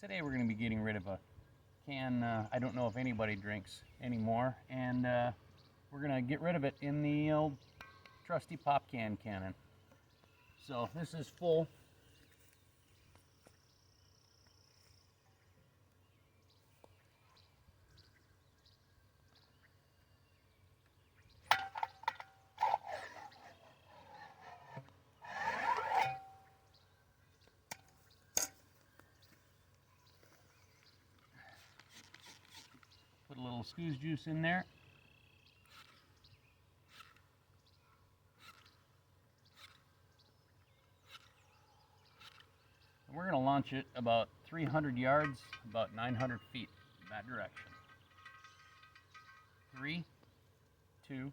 Today we're going to be getting rid of a can I don't know if anybody drinks anymore, and we're going to get rid of it in the old trusty pop can cannon. So this is full. Put a little Scoos juice in there. And we're going to launch it about 300 yards, about 900 feet in that direction. 3, 2,